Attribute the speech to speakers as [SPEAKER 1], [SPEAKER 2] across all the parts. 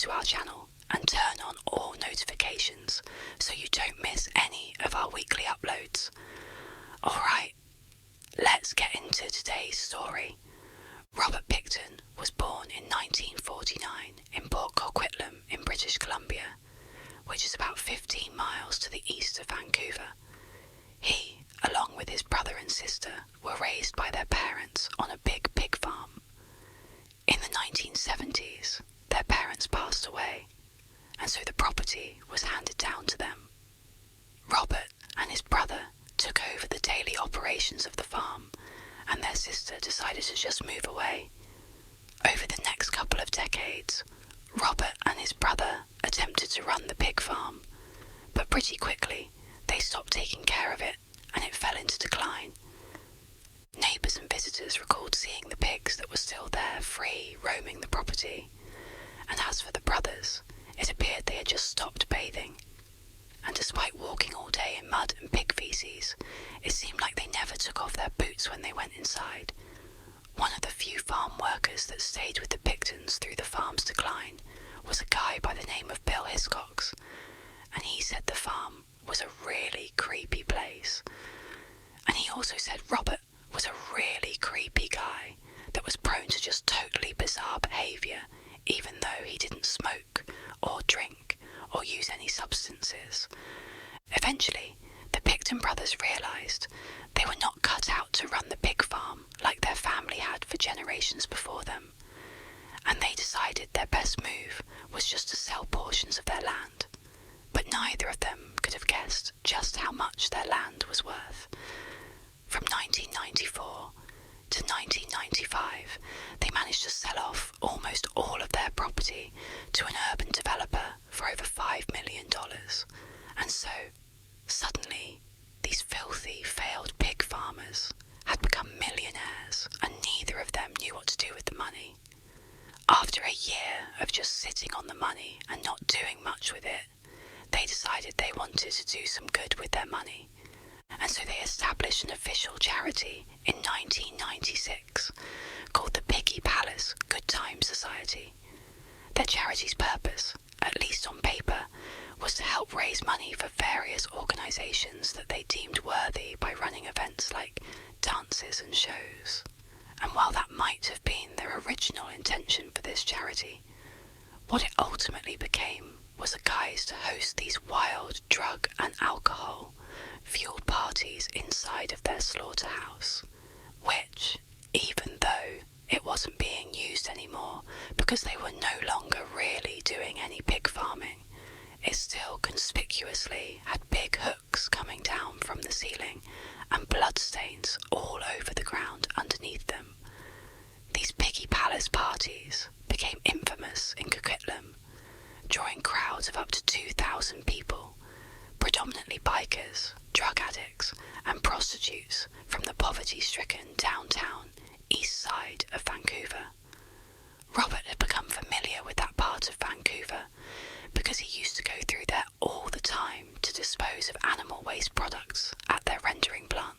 [SPEAKER 1] to our channel and turn on all notifications so you don't miss any of our weekly uploads. Alright, let's get into today's story. Robert Pickton was born in 1949 in Port Coquitlam in British Columbia, which is about 15 miles to the east of Vancouver. He, along with his brother and sister, were raised by their parents on a big pig farm. In the 1970s, their parents passed away, and so the property was handed down to them. Robert and his brother took over the daily operations of the farm, and their sister decided to just move away. Over the next couple of decades, Robert and his brother attempted to run the pig farm, but pretty quickly they stopped taking care of it and it fell into decline. Neighbours and visitors recalled seeing the pigs that were still there free roaming the property, and as for the brothers, it appeared they had just stopped bathing. And despite walking all day in mud and pig feces, it seemed like they never took off their boots when they went inside. One of the few farm workers that stayed with the Picktons through the farm's decline was a guy by the name of Bill Hiscox, and he said the farm was a really creepy place. And he also said Robert was a really creepy guy that was prone to just totally bizarre behaviour, even though he didn't smoke or drink or use any substances. Eventually, the Pickton brothers realised they were not cut out to run the pig farm like their family had for generations before them, and they decided their best move was just to sell portions of their land. But neither of them could have guessed just how much their land was worth. From 1994 to 1995, they managed to sell off almost all of their property to an urban developer for over $5 million. And so, suddenly, these filthy, failed pig farmers had become millionaires, and neither of them knew what to do with the money. After a year of just sitting on the money and not doing much with it, they decided they wanted to do some good with their money, and so they established an official charity in 1996 called the Piggy Palace Good Time Society. Their charity's purpose, at least on paper, was to help raise money for various organisations that they deemed worthy by running events like dances and shows. And while that might have been their original intention for this charity, what it ultimately became was a guise to host these wild drug and alcohol-fueled parties inside of their slaughterhouse, which, even though it wasn't being used anymore because they were no longer really doing any pig farming, it still conspicuously had big hooks coming down from the ceiling and bloodstains all over the ground underneath them. These Piggy Palace parties became infamous in Coquitlam, drawing crowds of up to 2,000 people, predominantly bikers, drug addicts and prostitutes from the poverty-stricken downtown east side of Vancouver. Robert had become familiar with that part of Vancouver because he used to go through there all the time to dispose of animal waste products at their rendering plant.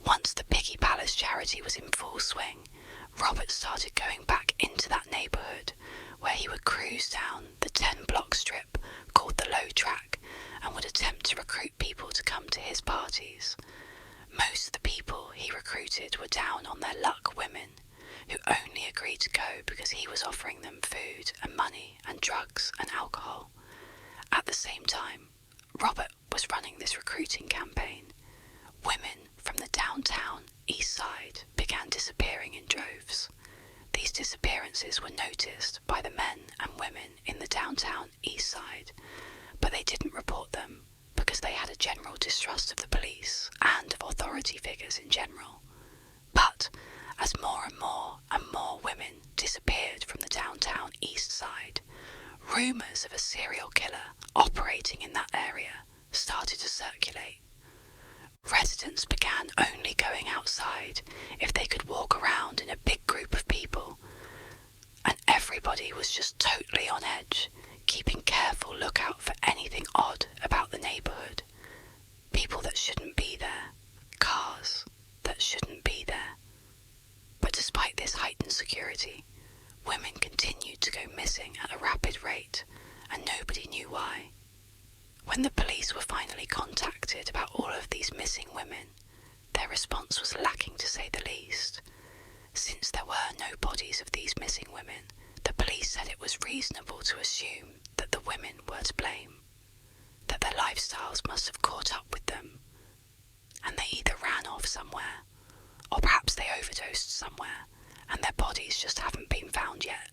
[SPEAKER 1] Once the Piggy Palace charity was in full swing, Robert started going back into that neighbourhood where he would cruise down the 10-block strip called the Low Track and would attempt to recruit people to come to his parties. Most of the people he recruited were down on their luck women who only agreed to go because he was offering them food and money and drugs and alcohol. At the same time, Robert was running this recruiting campaign. Women from the downtown east side began disappearing in droves. These disappearances were noticed by the men and women in the downtown east side, but they didn't report them because they had a general distrust of the police and of authority figures in general. But as more and more women disappeared from the downtown east side, rumours of a serial killer operating in that area started to circulate. Residents began only going outside if they could walk around in a big group of people, and everybody was just totally on edge, keeping careful lookout for anything odd about the neighbourhood. People that shouldn't be there, cars that shouldn't be there. But despite this heightened security, women continued to go missing at a rapid rate, and nobody knew why. When the police were finally contacted about all of these missing women, their response was lacking to say the least. Since there were no bodies of these missing women, the police said it was reasonable to assume that the women were to blame, that their lifestyles must have caught up with them, and they either ran off somewhere, or perhaps they overdosed somewhere, and their bodies just haven't been found yet.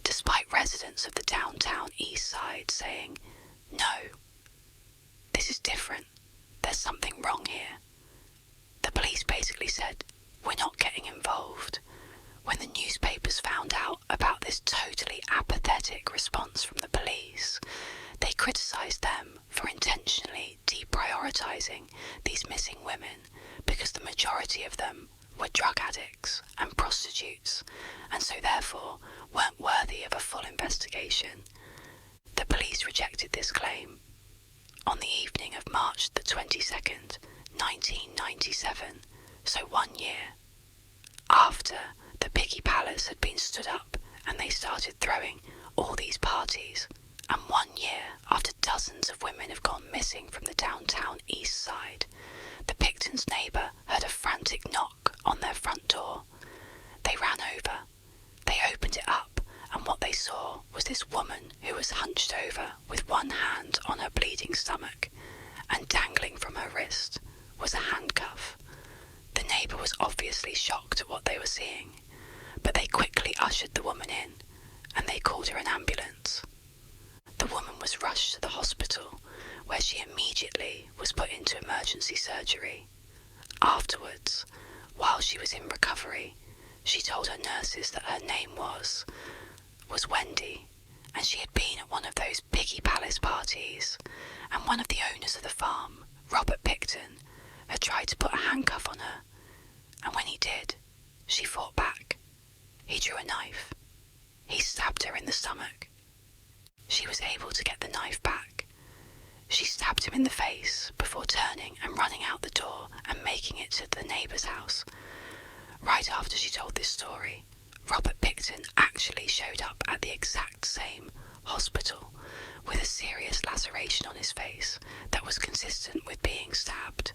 [SPEAKER 1] Despite residents of the downtown east side saying, "No, this is different, there's something wrong here," the police basically said, "We're not getting involved." When the newspapers found out about this totally apathetic response from the police, they criticised them for intentionally deprioritising these missing women because the majority of them were drug addicts and prostitutes, and so therefore weren't worthy of a full investigation. The police rejected this claim. On the evening of March the 22nd, 1997, so 1 year after the Piggy Palace had been stood up and they started throwing all these parties, and 1 year after dozens of women have gone missing from the downtown east side, the Pictons' neighbour heard a frantic knock on their front door. They ran over. They opened it up, and what they saw was this woman who was hunched over with one hand on her bleeding stomach, and dangling from her wrist was a handcuff. The neighbour was obviously shocked at what they were seeing, but they quickly ushered the woman in, and they called her an ambulance. The woman was rushed to the hospital, where she immediately was put into emergency surgery. Afterwards, while she was in recovery, she told her nurses that her name was Wendy, and she had been at one of those Piggy Palace parties, and one of the owners of the farm, Robert Pickton, had tried to put a handcuff on her, and when he did, she fought back. He drew a knife. He stabbed her in the stomach. She was able to get the knife back. She stabbed him in the face before turning and running out the door and making it to the neighbour's house. Right after she told this story, Robert Pickton actually showed up at the exact same hospital with a serious laceration on his face that was consistent with being stabbed.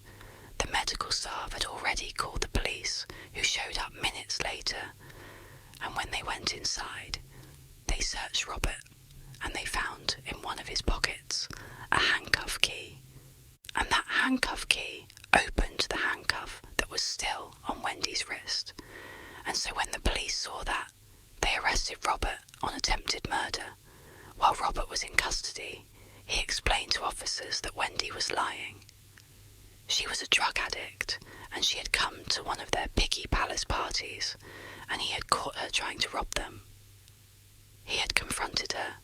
[SPEAKER 1] The medical staff had already called the police, who showed up minutes later, and when they went inside, they searched Robert, and they found in one of his pockets a handcuff key, and that handcuff key opened the handcuff that was still on Wendy's wrist. And so when the police saw that, they arrested Robert on attempted murder. While Robert was in custody, he explained to officers that Wendy was lying. She was a drug addict, and she had come to one of their Piggy Palace parties, and he had caught her trying to rob them. He had confronted her.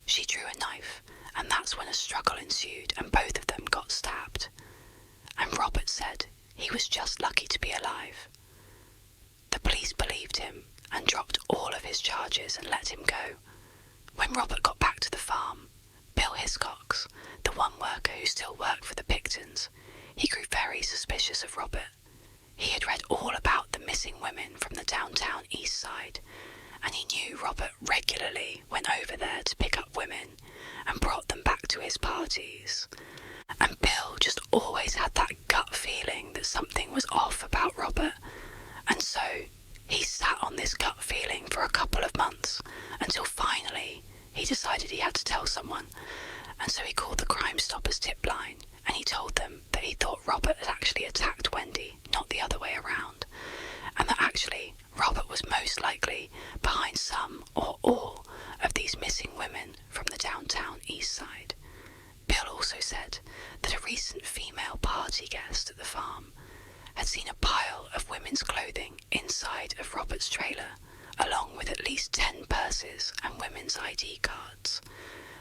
[SPEAKER 1] She drew a knife, and that's when a struggle ensued and both of them got stabbed. And Robert said he was just lucky to be alive. The police believed him and dropped all of his charges and let him go. When Robert got back to the farm, Bill Hiscox, the one worker who still worked for the Pictons, he grew very suspicious of Robert. He had read all about the missing women from the downtown east side, and he knew Robert regularly went over there to pick up women and brought them back to his parties. And Bill just always had that gut feeling that something was off about Robert, and so he sat on this gut feeling for a couple of months until finally he decided he had to tell someone. And so he called the Crime Stoppers tip line, and he told them that he thought Robert had actually attacked Wendy, not the other way around, and that actually Robert was most likely behind some or all of these missing women from the downtown east side. Bill also said that a recent female party guest at the farm had seen a pile of women's clothing inside of Robert's trailer, along with at least 10 purses and women's ID cards.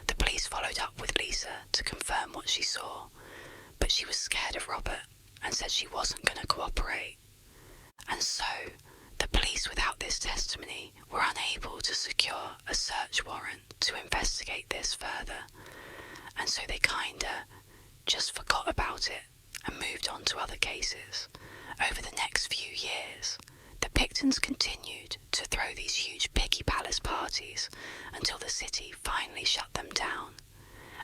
[SPEAKER 1] The police followed up with Lisa to confirm what she saw, but she was scared of Robert and said she wasn't going to cooperate. And so, the police without this testimony were unable to secure a search warrant to investigate this further, and so they kinda just forgot about it and moved on to other cases. Over the next few years, the Pictons continued to throw these huge Piggy Palace parties parties until the city finally shut them down,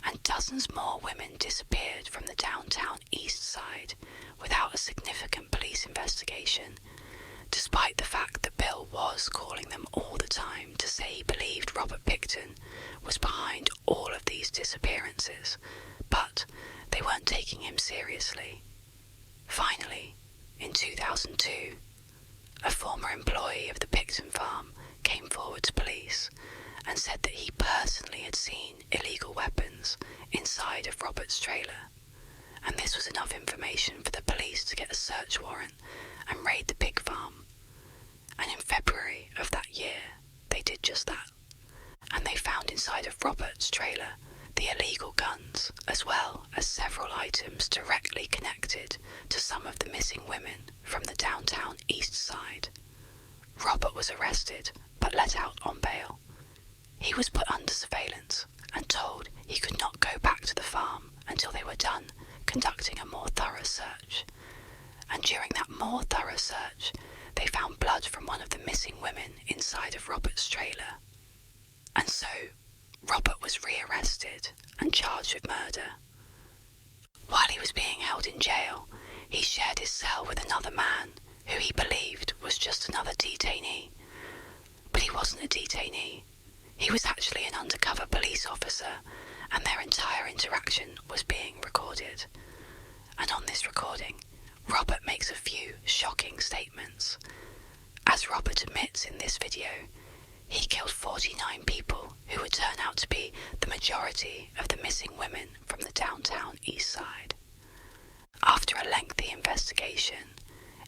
[SPEAKER 1] and dozens more women disappeared from the downtown east side without a significant police investigation, despite the fact that Bill was calling them all the time to say he believed Robert Pickton was behind all of these disappearances, but they weren't taking him seriously. Finally, in 2002, a former employee of the Pickton farm came forward to police and said that he personally had seen illegal weapons inside of Robert's trailer, and this was enough information for the police to get a search warrant and raid the pig farm. And in February of that year, they did just that, and they found inside of Robert's trailer the illegal guns, as well as several items directly connected to some of the missing women from the downtown east side. Robert was arrested, but let out on bail. He was put under surveillance and told he could not go back to the farm until they were done conducting a more thorough search. And during that more thorough search, they found blood from one of the missing women inside of Robert's trailer. And so, Robert was rearrested and charged with murder. While he was being held in jail, he shared his cell with another man who he believed was just another detainee. But he wasn't a detainee. He was actually an undercover police officer, and their entire interaction was being recorded. And on this recording, Robert makes a few shocking statements. As Robert admits in this video, he killed 49 people who would turn out to be the majority of the missing women from the downtown east side. After a lengthy investigation,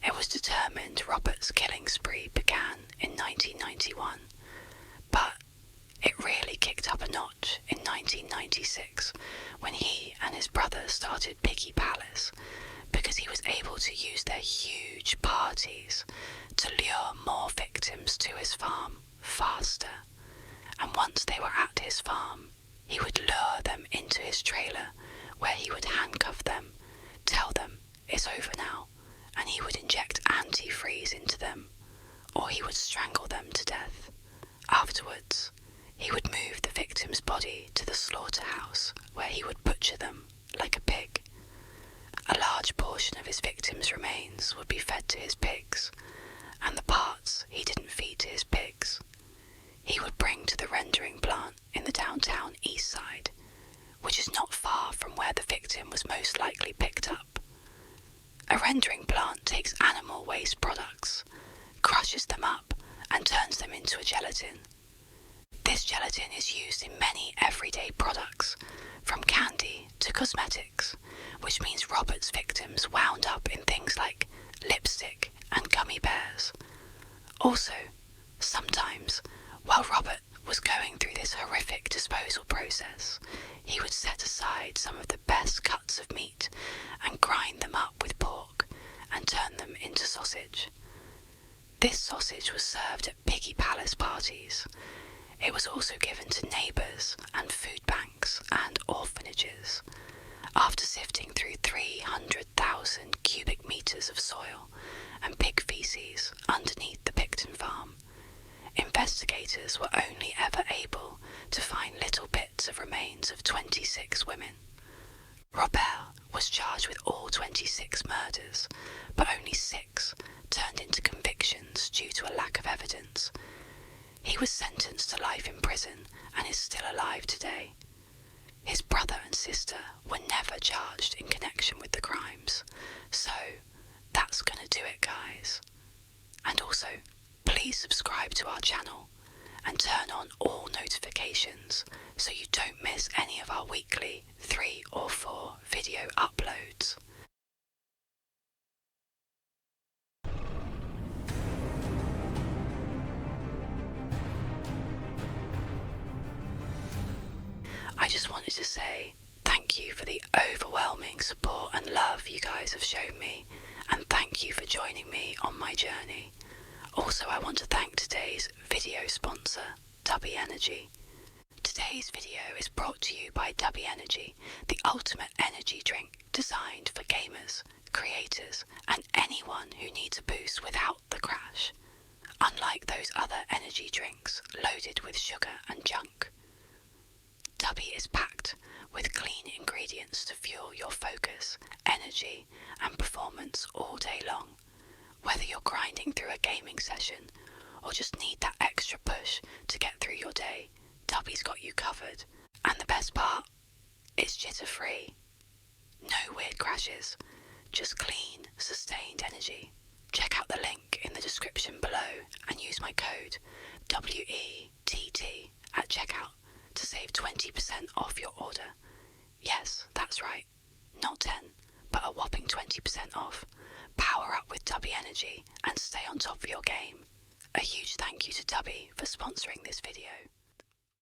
[SPEAKER 1] it was determined Robert's killing spree began in 1991, but it really kicked up a notch in 1996 when he and his brother started Piggy Palace, because he was able to use their huge parties to lure more victims to his farm faster. And once they were at his farm, he would lure them into his trailer, where he would handcuff them, tell them it's over now, and he would inject antifreeze into them, or he would strangle them to death. Afterwards, he would move the victim's body to the slaughterhouse, where he would butcher them like a pig. A large portion of his victims' remains would be fed to his pigs, and the parts he didn't feed to his pigs, he would bring to the rendering plant in the downtown east side, which is not far from where the victim was most likely picked up. A rendering plant takes animal waste products, crushes them up, and turns them into a gelatin. This gelatin is used in many everyday products, from candy to cosmetics, which means Robert's victims wound up in things like lipstick and gummy bears. Also, sometimes, while Robert was going through this horrific disposal process, he would set aside some of the best cuts of meat and grind them up with pork and turn them into sausage. This sausage was served at Piggy Palace parties. It was also given to neighbours and food banks and orphanages. After sifting through 300,000 cubic metres of soil and pig faeces underneath the Pickton farm, investigators were only ever able to find little bits of remains of 26 women. Robert was charged with all 26 murders, but only 6 turned into convictions due to a lack of evidence. He was sentenced to life in prison and is still alive today. His brother and sister were never charged in connection with the crimes, so that's gonna do it, guys. And also, please subscribe to our channel and turn on all notifications so you don't miss any of our weekly 3 or 4 video uploads. I just wanted to say thank you for the overwhelming support and love you guys have shown me, and thank you for joining me on my journey. Also, I want to thank today's video sponsor, Dubby Energy. Today's video is brought to you by Dubby Energy, the ultimate energy drink designed for gamers, creators, and anyone who needs a boost without the crash. unlike those other energy drinks loaded with sugar and junk. Tubby is packed with clean ingredients to fuel your focus, energy, and performance all day long. Whether you're grinding through a gaming session or just need that extra push to get through your day, Tubby's got you covered. And the best part, it's jitter-free. No weird crashes, just clean, sustained energy. Check out the link in the description below and use my code WETT at checkout to save 20% off your order. Yes, that's right. Not 10, but a whopping 20% off. Power up with Tubby Energy and stay on top of your game. A huge thank you to Tubby for sponsoring this video.